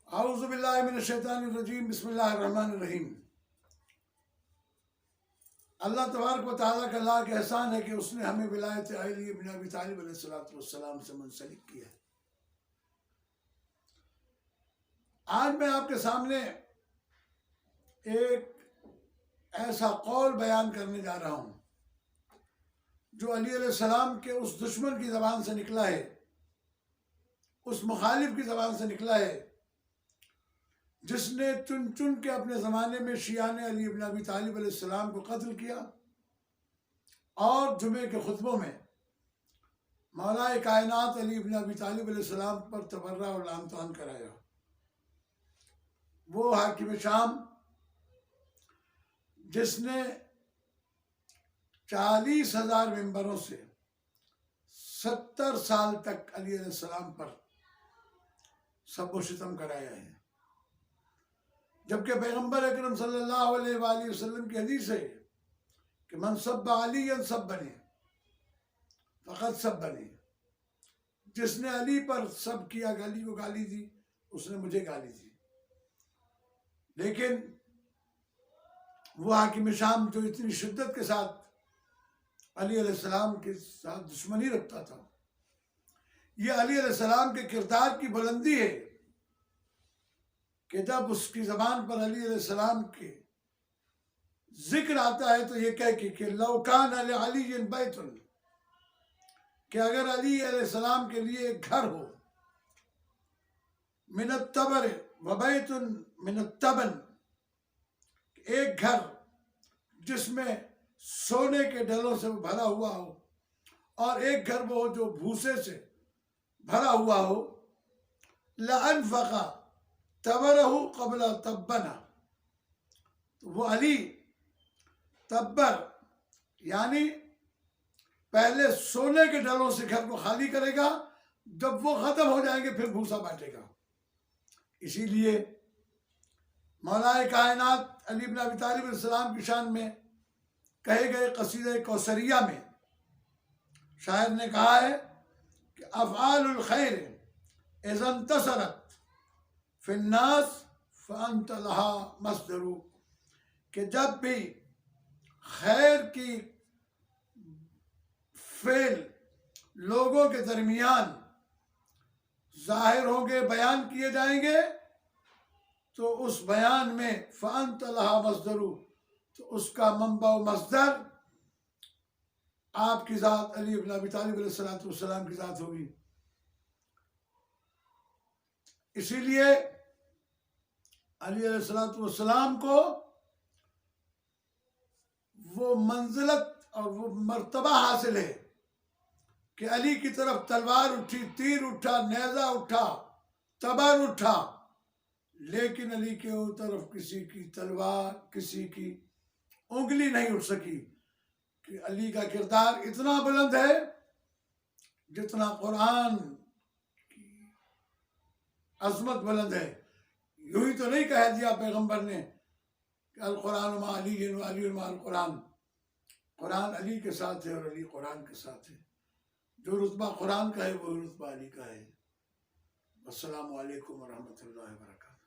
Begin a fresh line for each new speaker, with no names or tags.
اعوذ باللہ من الشیطان الرجیم، بسم اللہ الرحمن الرحیم۔ اللہ تبارک و تعالیٰ کا لاکھ احسان ہے کہ اس نے ہمیں ولایت علی بن ابی طالب علیہ السلام سے منسلک کیا ہے۔ آج میں آپ کے سامنے ایک ایسا قول بیان کرنے جا رہا ہوں جو علی علیہ السلام کے اس دشمن کی زبان سے نکلا ہے، اس مخالف کی زبان سے نکلا ہے جس نے چن چن کے اپنے زمانے میں شیعان علی بن ابی طالب علیہ السلام کو قتل کیا اور جمعے کے خطبوں میں مولا کائنات علی بن ابی طالب علیہ السلام پر تبرہ اور لعن طعن کرایا۔ وہ حاکم شام جس نے 40,000 ممبروں سے 70 سال تک علی علیہ السلام پر سب و شتم کرایا ہے، جبکہ پیغمبر اکرم صلی اللہ علیہ وآلہ وسلم کی حدیث ہے کہ من سب علی سبنی فقط سبنی، جس نے علی پر سب کیا، علی کو گالی دی، اس نے مجھے گالی دی۔ لیکن وہ حاکم شام جو اتنی شدت کے ساتھ علی علیہ السلام کے ساتھ دشمنی رکھتا تھا، یہ علی علیہ السلام کے کردار کی بلندی ہے کہ جب اس کی زبان پر علی علیہ السلام کے ذکر آتا ہے تو یہ کہہ کہ لو کان لعلی بیت، کہ اگر علی علیہ السلام کے لیے ایک گھر ہو، من التبر وبیت من التبن، ایک گھر جس میں سونے کے ڈلوں سے بھرا ہوا ہو اور ایک گھر وہ جو بھوسے سے بھرا ہوا ہو، لانفق تبرہ قبل تبنہ، تو وہ علی تبر یعنی پہلے سونے کے ڈلوں سے گھر کو خالی کرے گا، جب وہ ختم ہو جائیں گے پھر بھوسا بانٹے گا۔ اسی لیے مولا کائنات علی بن ابی طالب علیہ السلام کی شان میں کہے گئے قصیدہ کوثریہ میں شاعر نے کہا ہے کہ افعال الخیر اذا انتصرت فی الناس فانت لها مصدر، کہ جب بھی خیر کی فعل لوگوں کے درمیان ظاہر ہوں گے، بیان کیے جائیں گے، تو اس بیان میں فانت لها مصدر، تو اس کا منبع و مصدر آپ کی ذات علی بن ابی طالب علیہ السلام کی ذات ہوگی۔ اسی لیے علی علیہ السلام کو وہ منزلت اور وہ مرتبہ حاصل ہے کہ علی کی طرف تلوار اٹھی، تیر اٹھا، نیزہ اٹھا، تبر اٹھا، لیکن علی کے طرف کسی کی تلوار، کسی کی انگلی نہیں اٹھ سکی، کہ علی کا کردار اتنا بلند ہے جتنا قرآن کی عظمت بلند ہے۔ یوں ہی تو نہیں کہہ دیا پیغمبر نے کہ القرآن مع علی وعلی مع القرآن، قرآن علی کے ساتھ ہے اور علی قرآن کے ساتھ ہے۔ جو رتبہ قرآن کا ہے وہ رتبہ علی کا ہے۔ السلام علیکم ورحمۃ اللہ وبرکاتہ۔